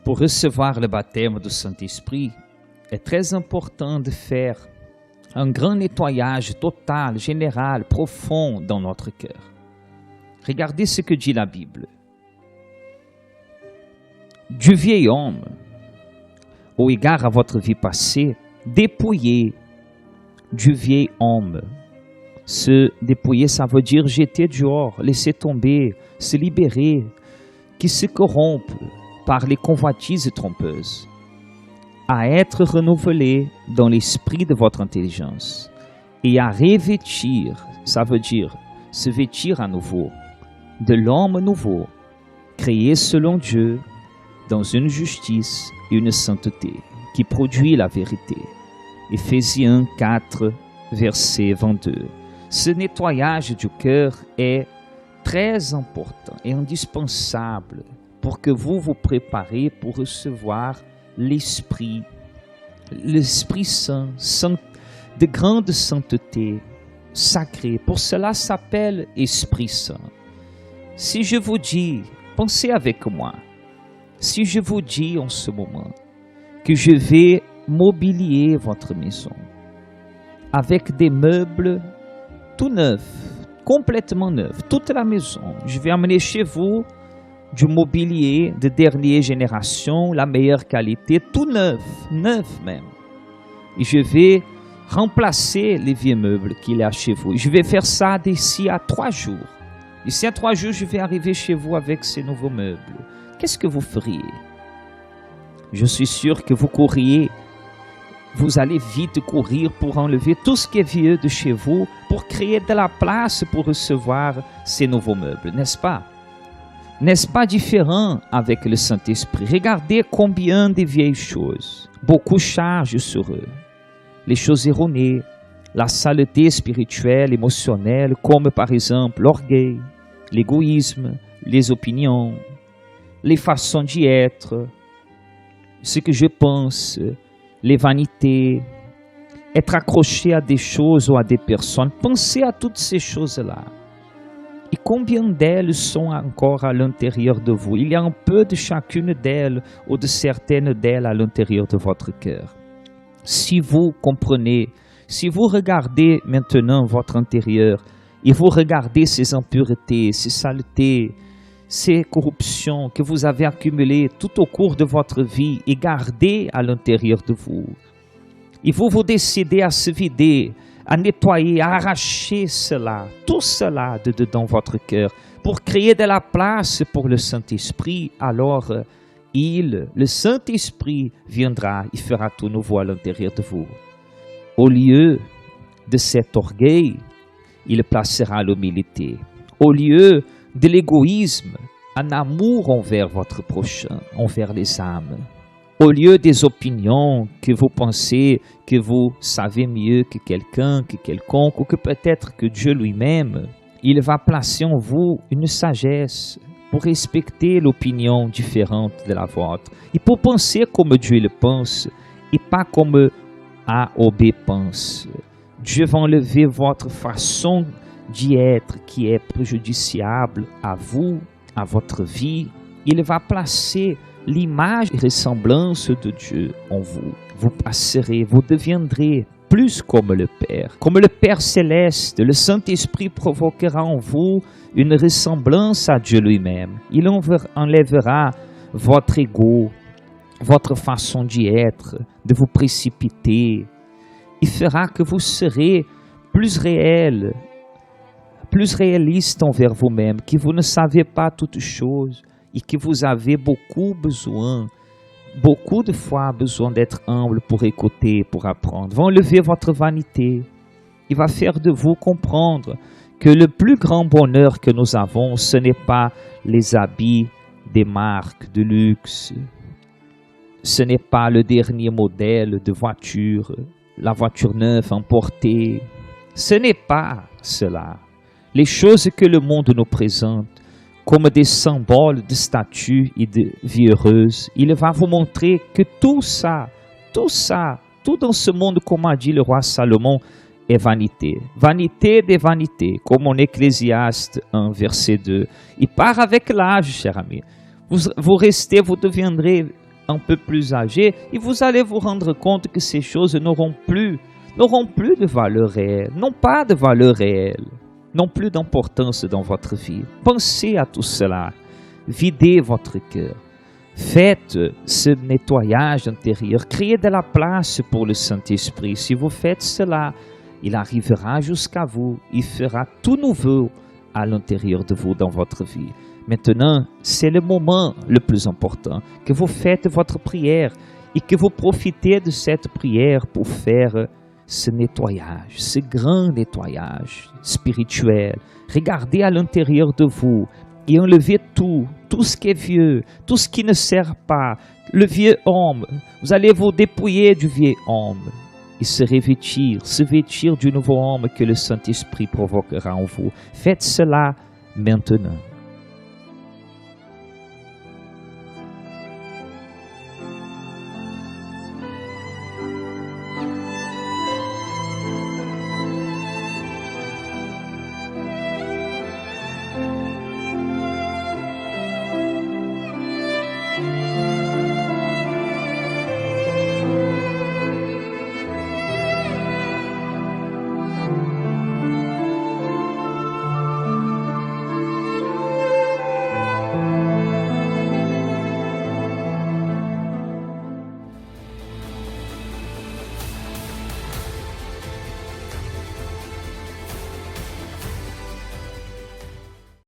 Pour recevoir le baptême du Saint-Esprit, est très important de faire un grand nettoyage total, général, profond dans notre cœur. Regardez ce que dit la Bible. Du vieil homme, au égard à votre vie passée, dépouillez du vieil homme. Se dépouiller, ça veut dire jeter dehors, laisser tomber, se libérer, qui se corrompt par les convoitises trompeuses, à être renouvelé dans l'esprit de votre intelligence et à revêtir, ça veut dire se vêtir à nouveau, de l'homme nouveau, créé selon Dieu, dans une justice et une sainteté qui produit la vérité. Éphésiens 4, verset 22. Ce nettoyage du cœur est très important et indispensable pour que vous vous préparez pour recevoir l'Esprit Saint, de grande sainteté, sacré. Pour cela s'appelle Esprit Saint. Si je vous dis, pensez avec moi, si je vous dis en ce moment que je vais mobilier votre maison avec des meubles tout neufs, complètement neufs, toute la maison, je vais amener chez vous du mobilier de dernière génération, la meilleure qualité, tout neuf, neuf même. Et je vais remplacer les vieux meubles qu'il y a chez vous. Je vais faire ça d'ici à 3 jours. D'ici à 3 jours, je vais arriver chez vous avec ces nouveaux meubles. Qu'est-ce que vous feriez? Je suis sûr que vous courriez. Vous allez vite courir pour enlever tout ce qui est vieux de chez vous, pour créer de la place pour recevoir ces nouveaux meubles, n'est-ce pas? N'est-ce pas différent avec le Saint-Esprit? Regardez combien de vieilles choses, beaucoup chargent sur eux. Les choses erronées, la saleté spirituelle, émotionnelle, comme par exemple l'orgueil, l'égoïsme, les opinions, les façons d'y être, ce que je pense, les vanités, être accroché à des choses ou à des personnes. Pensez à toutes ces choses-là. Et combien d'elles sont encore à l'intérieur de vous? Il y a un peu de chacune d'elles ou de certaines d'elles à l'intérieur de votre cœur. Si vous comprenez, si vous regardez maintenant votre intérieur et vous regardez ces impuretés, ces saletés, ces corruptions que vous avez accumulées tout au cours de votre vie et gardées à l'intérieur de vous, et vous décidez à se vider, à nettoyer, à arracher cela, tout cela de dedans votre cœur, pour créer de la place pour le Saint-Esprit, alors le Saint-Esprit viendra, il fera tout nouveau à l'intérieur de vous. Au lieu de cet orgueil, il placera l'humilité. Au lieu de l'égoïsme, un amour envers votre prochain, envers les âmes. Au lieu des opinions que vous pensez que vous savez mieux que quelqu'un, que quelconque, ou que peut-être que Dieu lui-même, il va placer en vous une sagesse pour respecter l'opinion différente de la vôtre et pour penser comme Dieu le pense et pas comme A ou B pense. Dieu va enlever votre façon d'y être qui est préjudiciable à vous, à votre vie. Il va placer l'image et ressemblance de Dieu en vous. Vous passerez, vous deviendrez plus comme le Père. Comme le Père céleste, le Saint-Esprit provoquera en vous une ressemblance à Dieu lui-même. Il enlèvera votre ego, votre façon d'y être, de vous précipiter. Il fera que vous serez plus réel, plus réaliste envers vous-même, que vous ne savez pas toutes choses et que vous avez beaucoup de fois besoin d'être humble pour écouter, pour apprendre. Va enlever votre vanité. Il va faire de vous comprendre que le plus grand bonheur que nous avons, ce n'est pas les habits des marques de luxe. Ce n'est pas le dernier modèle de voiture, la voiture neuve importée. Ce n'est pas cela. Les choses que le monde nous présente comme des symboles de statut et de vie heureuse, il va vous montrer que tout dans ce monde, comme a dit le roi Salomon, est vanité. Vanité des vanités, comme en Ecclésiaste 1, verset 2. Il part avec l'âge, cher ami. Vous deviendrez un peu plus âgé, et vous allez vous rendre compte que ces choses n'auront plus de valeur réelle, n'ont pas de valeur réelle, n'ont plus d'importance dans votre vie. Pensez à tout cela, videz votre cœur, faites ce nettoyage intérieur, créez de la place pour le Saint-Esprit. Si vous faites cela, il arrivera jusqu'à vous, il fera tout nouveau à l'intérieur de vous dans votre vie. Maintenant, c'est le moment le plus important, que vous faites votre prière et que vous profitez de cette prière pour faire ce nettoyage, ce grand nettoyage spirituel. Regardez à l'intérieur de vous et enlevez tout ce qui est vieux, tout ce qui ne sert pas, le vieux homme. Vous allez vous dépouiller du vieux homme et se vêtir du nouveau homme que le Saint-Esprit provoquera en vous. Faites cela maintenant.